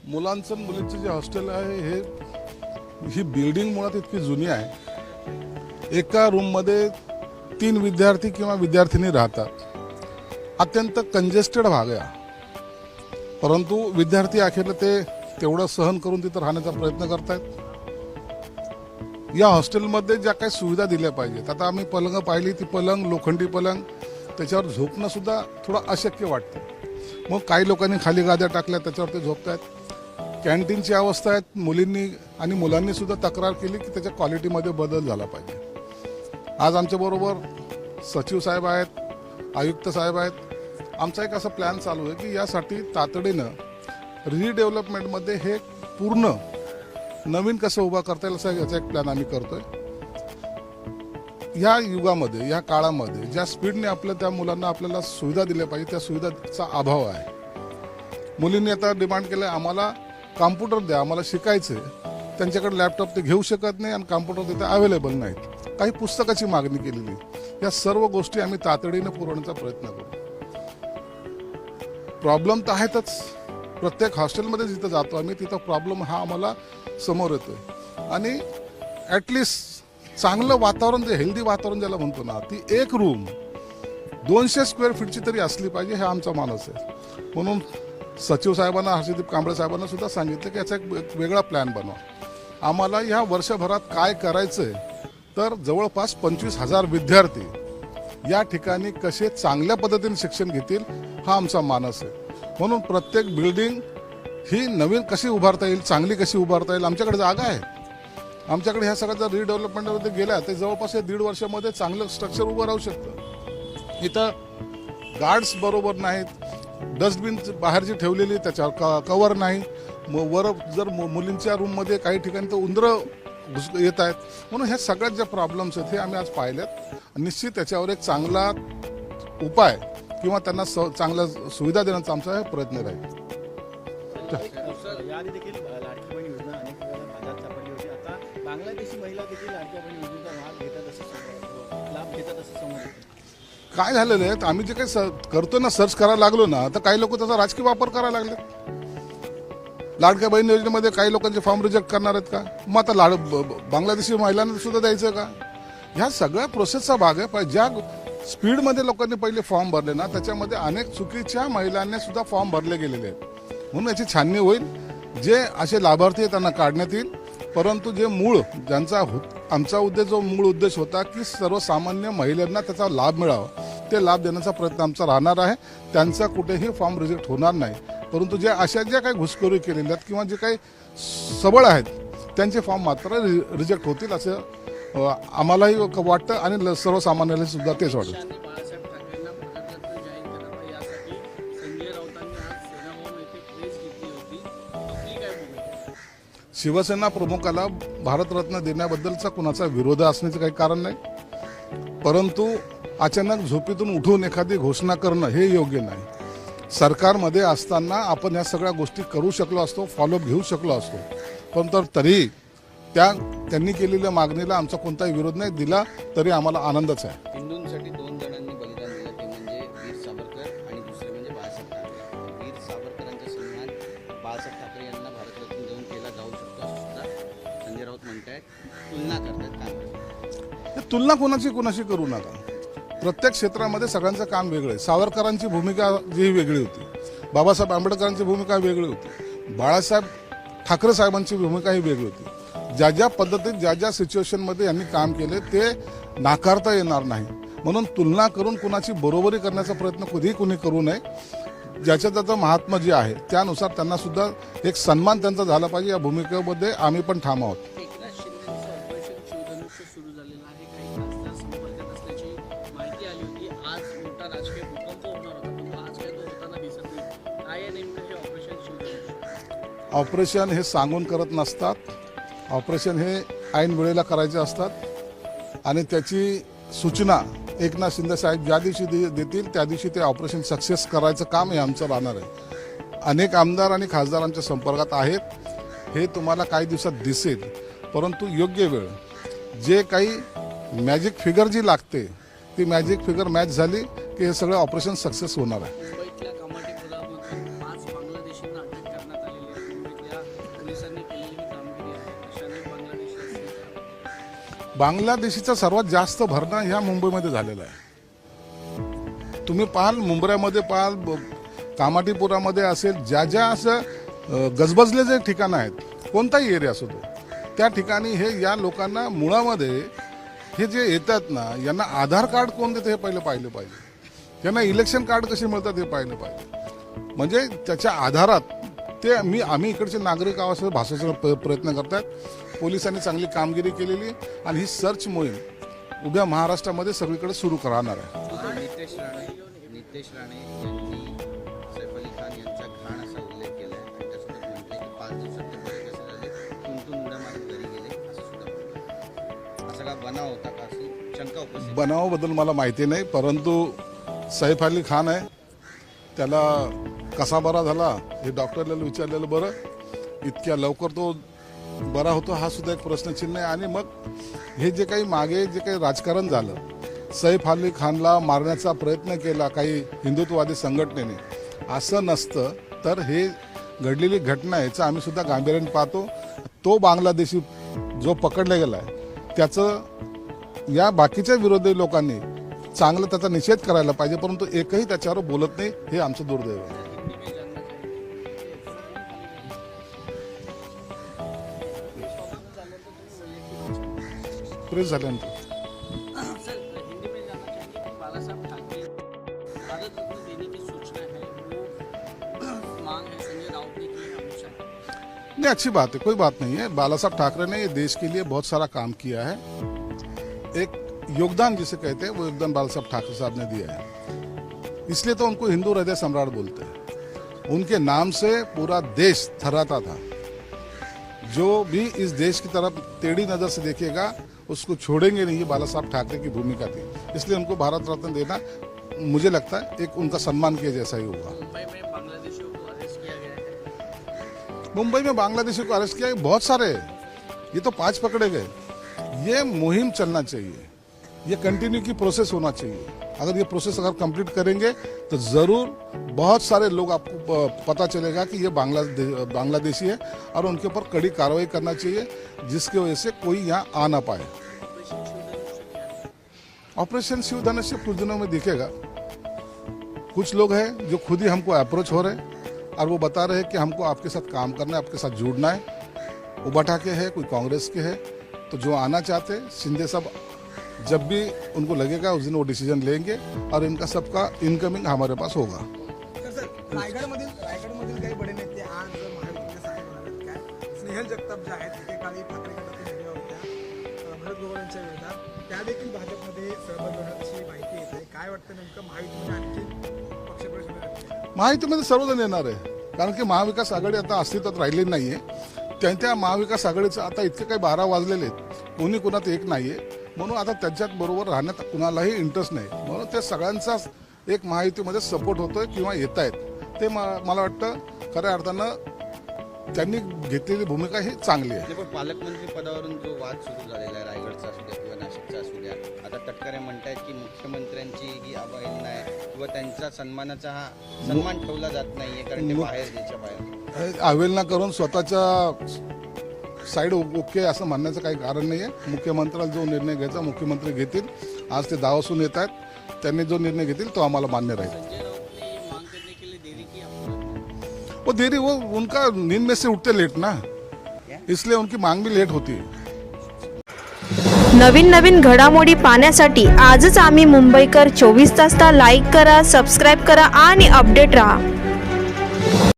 मुलांचं आणि मुलींचं जे हॉस्टेल आहे ही बिल्डिंग मुळात इतकी जुनी आहे। एका रूममध्ये 3 विद्यार्थी किंवा विद्यार्थिनी राहतात। अत्यंत कंजेस्टेड भाग आहे, परंतु विद्यार्थी अखेरला ते तेवढं सहन करून तिथं राहण्याचा प्रयत्न करतायत। या हॉस्टेलमध्ये ज्या काही सुविधा दिल्या पाहिजेत, आता आम्ही पलंग पाहिली, ती पलंग लोखंडी पलंग, त्याच्यावर झोपणं सुद्धा थोडं अशक्य वाटतं। मग काही लोकांनी खाली गाद्या टाकल्या, त्याच्यावर ते झोपतायत। कॅन्टीनची अवस्था आहे, मुलींनी आणि मुलांनी सुद्धा तक्रार केली की त्याच्या क्वालिटीमध्ये बदल झाला पाहिजे। आज आमच्याबरोबर सचिव साहेब आहेत, आयुक्त साहेब आहेत। आमचा एक असा प्लॅन चालू आहे की यासाठी तातडीनं रिडेव्हलपमेंटमध्ये हे पूर्ण नवीन कसं उभा करता येईल असा याचा एक प्लॅन आम्ही करतोय। ह्या युगामध्ये, ह्या काळामध्ये ज्या स्पीडने त्या मुलांना आपल्याला सुविधा दिल्या पाहिजे, त्या सुविधाचा अभाव आहे। मुलींनी आता डिमांड केलं, आम्हाला कॉम्प्युटर द्या, आम्हाला शिकायचं आहे। त्यांच्याकडे लॅपटॉप ते घेऊ शकत नाही आणि कॉम्प्युटर तिथे अवेलेबल नाहीत। काही पुस्तकाची मागणी केलेली, या सर्व गोष्टी आम्ही तातडीने पुरवण्याचा प्रयत्न करू। प्रॉब्लेम तर आहेतच, प्रत्येक हॉस्टेलमध्ये जिथं जातो आम्ही तिथं प्रॉब्लेम हा आम्हाला समोर येतोय। आणि ॲटलिस्ट चांगलं वातावरण, जे हेल्दी वातावरण ज्याला म्हणतो ना, ती एक रूम 200 स्क्वेअर फीटची तरी असली पाहिजे, हे आमचा मानस आहे। म्हणून सचिव साहेबांना, हर्षदीप कांबळे साहेबांना सुद्धा सांगितलं की याचा एक वेगळा प्लॅन बनवा। आम्हाला ह्या वर्षभरात काय करायचंय, तर जवळपास 25,000 विद्यार्थी या ठिकाणी कसे चांगल्या पद्धतीने शिक्षण घेतील हा आमचा मानस आहे। म्हणून प्रत्येक बिल्डिंग ही नवीन कशी उभारता येईल, चांगली कशी उभारता येईल, आमच्याकडे जागा आहे। आमच्याकडे ह्या सगळ्या जर रिडेव्हलपमेंटमध्ये गेल्या तर जवळपास 1.5 वर्षामध्ये चांगलं स्ट्रक्चर उभं राहू शकतं। इथं गार्ड्स बरोबर नाहीत, डस्टबिन बाहेर जी ठेवलेली त्याच्यावर कवर नाही, वर जर मुलींच्या रूममध्ये काही ठिकाणी तर उंदरं येत आहेत। म्हणून ह्या सगळ्यात ज्या प्रॉब्लेम्स आहेत हे आम्ही आज पाहिलेत। निश्चित त्याच्यावर एक चांगला उपाय किंवा त्यांना चांगल्या सुविधा देण्याचा आमचा प्रयत्न राहील। याआधी देखील लाडकी बहीण योजना अनेक वेळा बाजारात सापडली होती। आता बांगलादेशी महिला देखील लाडक्या बहीण योजनेचा लाभ घेतात असं समोर येतं। काय झालेलं आहे, आम्ही जे काही करतो ना, सर्च करायला लागलो ना, तर काही लोक त्याचा राजकीय वापर करायला लागले। लाडक्या बहीण योजनेमध्ये काही लोकांचे फॉर्म रिजेक्ट करणार आहेत का? मग आता बांगलादेशी महिलांना सुद्धा द्यायचं का? ह्या सगळ्या प्रोसेसचा भाग आहे। ज्या स्पीडमध्ये लोकांनी पहिले फॉर्म भरले ना, त्याच्यामध्ये अनेक चुकीच्या महिलांनी सुद्धा फॉर्म भरले गेलेले आहेत। म्हणून याची छाननी होईल, जे असे लाभार्थी त्यांना काढण्यात येईल। परंतु जे मूळ ज्यांचा आमचा उद्देश, जो मूळ उद्देश होता की सर्वसामान्य महिलांना त्याचा लाभ मिळावा, ते लाभ देण्याचा प्रयत्न आमचा राहणार आहे। त्यांचा कुठेही फॉर्म रिजेक्ट होणार नाही। परंतु ज्या काही घुसखोरी केलेल्या आहेत किंवा जे काही सबळ आहेत त्यांचे फॉर्म मात्र रिजेक्ट होतील असं आम्हालाही वाटतं आणि सर्वसामान्यांना सुद्धा तेच वाटतं। शिवसेना प्रमुखाला भारतरत्न देण्याबद्दलचा कुणाचा विरोध असण्याचं काही कारण नाही, परंतु अचानक झोपेतून उठून एखादी घोषणा करणं हे योग्य नाही। सरकारमध्ये असताना आपण या सगळ्या गोष्टी करू शकलो असतो, फॉलोअप घेऊ शकलो असतो, पण तरी त्यांनी केलेल्या मागणीला आमचा कोणताही विरोध नाही, दिला तरी आम्हाला आनंदच आहे। हिंदूंसाठी 2 जणांनी बलिदान दिलं, ते म्हणजे वीर सावरकर आणि दुसरे म्हणजे बाळासाहेब ठाकरे। वीर सावरकरांचा सन्मान बाळासाहेब ठाकरे यांना भारतरत्न देऊन केला जाऊ शकतो असं सुद्धा संजय राऊत म्हणतायत, तुलना करतात। काय तुलना कोणाशी करू नका। प्रत्येक क्षेत्रामध्ये सगळ्यांचं काम वेगळं आहे। सावरकरांची भूमिका जी वेगळी होती, बाबासाहेब आंबेडकरांची भूमिका वेगळी होती, बाळासाहेब ठाकरे साहेबांची भूमिका ही वेगळी होती। ज्या पद्धतीत ज्या सिच्युएशनमध्ये यांनी काम केले ते नाकारता येणार नाही। म्हणून तुलना करून कुणाची बरोबरी करण्याचा प्रयत्न कधीही कुणी करू नये। ज्याचं महात्मा जे आहे त्यानुसार त्यांना सुद्धा एक सन्मान त्यांचा झाला पाहिजे, या भूमिकेमध्ये आम्ही पण ठाम आहोत। सुरू झालेलं आहे, काही खासदार संपर्कात असल्याची माहिती आली होती। आज मोठा राजकीय भूकंप होणार होता, पण आज काही तो होताना दिसत नाही। काय आहे नेमकं हे ऑपरेशन शिवधनुष्य? ऑपरेशन हे सांगून करत नसतात, ऑपरेशन हे ऐन वेळेला करायचे असतात आणि त्याची सूचना एकनाथ शिंदे साहेब ज्या दिवशी देतील त्या दिवशी ते ऑपरेशन सक्सेस करायचं काम हे आमचं राहणार आहे। अनेक आमदार आणि खासदारांच्या संपर्कात आहेत, हे तुम्हाला काही दिवसात दिसेल। परंतु योग्य वेळ, जे काही मॅजिक फिगर जी लागते ती मॅजिक फिगर मॅच झाली की हे सगळं ऑपरेशन सक्सेस होणार आहे। मुंबईतल्या कामाठी पुलामधून 5 बांगलादेशींना अटक करण्यात आलेली आहे। बांगलादेशीचा सर्वात जास्त भरणं ह्या मुंबईमध्ये झालेला आहे. तुम्ही पाहाल, मुंबईमध्ये पाहाल, कामाठीपुरामध्ये असेल, ज्या ज्या असं गजबजले जे ठिकाणं आहेत, कोणताही एरिया असो तो, त्या ठिकाणी हे या लोकांना मुळामध्ये हे जे येतात ना, यांना आधार कार्ड कोण देतं हे पहिले पाहिलं पाहिजे. त्यांना इलेक्शन कार्ड कसे मिळतात हे पाहिलं पाहिजे. म्हणजे त्याच्या आधारात ते आम्ही इकडचे नागरिक आवाज भाषेचा प्रयत्न करतात. पोलिसांनी चांगली कामगिरी केलेली आणि ही सर्च मोहीम उद्या महाराष्ट्रामध्ये सगळीकडे सुरू करणार आहे. नितेश राणे यांनी सैफ अली खान यांचा घाण असा उल्लेख केला आहे आणि त्यासोबत म्हटलंय की 5 दिवसात ते बरे कसे झाले, टुनटुन उड्या मारून घरी गेले असं सुद्धा म्हटलं. असा का बनाव होता का अशी शंका उपस्थित. बनावाबद्दल मला माहिती नाही, परंतु सैफ अली खान आहे, त्याला कसा बरा झाला हे डॉक्टरला विचारलेलं बरं. इतक्या लवकर तो बरा होतो हा सुद्धा एक प्रश्नचिन्ह आहे. आणि मग हे जे काही मागे जे काही राजकारण झालं, सैफ अली खानला मारण्याचा प्रयत्न केला काही हिंदुत्ववादी संघटनेने, असं नसतं तर हे घडलेली घटना याचं आम्ही सुद्धा गांभीर्याने पाहतो. तो बांगलादेशी जो पकडला गेला आहे त्याचं या बाकीच्या विरोधी लोकांनी चांगलं त्याचा निषेध करायला पाहिजे, परंतु एकही त्याच्यावर बोलत नाही, हे आमचं दुर्दैव आहे. प्रेस झाल्यानंतर सर, हिंदी में जानना चाहेंगे कि बाला साहब ठाकरे भारत रत्न देने की सूचना है, वो मांग है संजय राउत ने की है अमित शाह. नहीं, अच्छी बात है, कोई बात नहीं है. बाला साहब ठाकरे ने ये देश के लिए बहुत सारा काम किया है. एक योगदान जिसे कहते हैं वो योगदान बाला साहब ठाकरे साहब ने दिया है, इसलिए तो उनको हिंदू हृदय सम्राट बोलते हैं. उनके नाम से पूरा देश थर्राता था. जो भी इस देश की तरफ टेढ़ी नजर से देखेगा उसको छोड़ेंगे नहीं. ये बाला साहब ठाकरे की भूमिका थी, इसलिए उनको भारत रत्न देना मुझे लगता है एक उनका सम्मान किया जैसा ही होगा. मुंबई में बांग्लादेशियों को अरेस्ट किया गया है. मुंबई में बांग्लादेशी को अरेस्ट किया बहुत सारे, ये तो 5 पकड़े गए. ये मुहिम चलना चाहिए, ये कंटिन्यू की प्रोसेस होना चाहिए. अगर ये प्रोसेस अगर कंप्लीट करेंगे तो जरूर बहुत सारे लोग आपको पता चलेगा कि ये बांग्लादेशी है और उनके ऊपर कड़ी कार्रवाई करना चाहिए, जिसकी वजह से कोई यहाँ आ ना पाए. ऑपरेशन शिव धनुष कुछ दिनों में दिखेगा. कुछ लोग हैं जो खुद ही हमको अप्रोच हो रहे हैं और वो बता रहे हैं कि हमको आपके साथ काम करना है, आपके साथ जुड़ना है. उबाठा के है, कोई कांग्रेस के है, तो जो आना चाहते हैं शिंदे साहब जब भी उनको लगेगा उस दिन वो डिसीजन लेंगे और इनका सबका इनकमिंग हमारे पास होगा. सर, रायगडमधील काही बडे नेते आज महायुतीच्या साथी म्हणालेत. काय स्नेहल जगताप ज्या आहेत एकेकाळी ठाकरे गटातील नेत्या होत्या भरत गोवर यांच्या विरोधात, त्या देखील भाजपमध्ये सहभागी होण्यात अशी माहिती येते. काय वाटतं नेमकं महायुतीमध्ये आणखी पक्षप्रवेश होणार? महायुतीमध्ये सर्वजण येणार आहे, कारण की महाविकास आघाडी आता अस्तित्वात राहिलेली नाहीये. त्यांच्या महाविकास आघाडीचं आता इतके काही 12 वाजलेले आहेत, कोणी कुणात एक नाहीये. म्हणून आता त्यांच्यात बरोबर राहण्यात कुणालाही इंटरेस्ट नाही. म्हणून ते सगळ्यांचाच एक महायुतीमध्ये सपोर्ट होतोय किंवा येत आहेत. ते मला वाटतं खऱ्या अर्थानं त्यांनी घेतलेली भूमिका ही चांगली आहे. पण पालकमंत्री पदावरून जो वाद सुरू झालेला आहे रायगडचा असू द्या किंवा नाशिकचा असू द्या, आता तटकरे म्हणतायत की मुख्यमंत्र्यांची ही अवहेलना आहे किंवा त्यांचा सन्मानाचा हा सन्मान ठेवला जात नाहीये कारण ते बाहेर देशाच्या बाहेर. अवहेलना करून स्वतःच्या साईड ओके असं म्हणण्याचं काही कारण नाही आहे. मुख्यमंत्र्याला जो निर्णय घ्यायचा मुख्यमंत्री घेतील. आज ते दावासून येत आहेत, त्यांनी जो निर्णय घेतील तो आम्हाला मान्य राहील. संजय राउत ने ये मांग करने के लिए देरी की आपको? वो देरी, वो उनका नींद में से उठते लेट ना, इसलिए उनकी मांग भी लेट होती है. नवीन घडामोडी पाहण्यासाठी आजच आम्ही मुंबईकर 24 तासला लाईक करा, सबस्क्राईब करा आणि अपडेट रहा.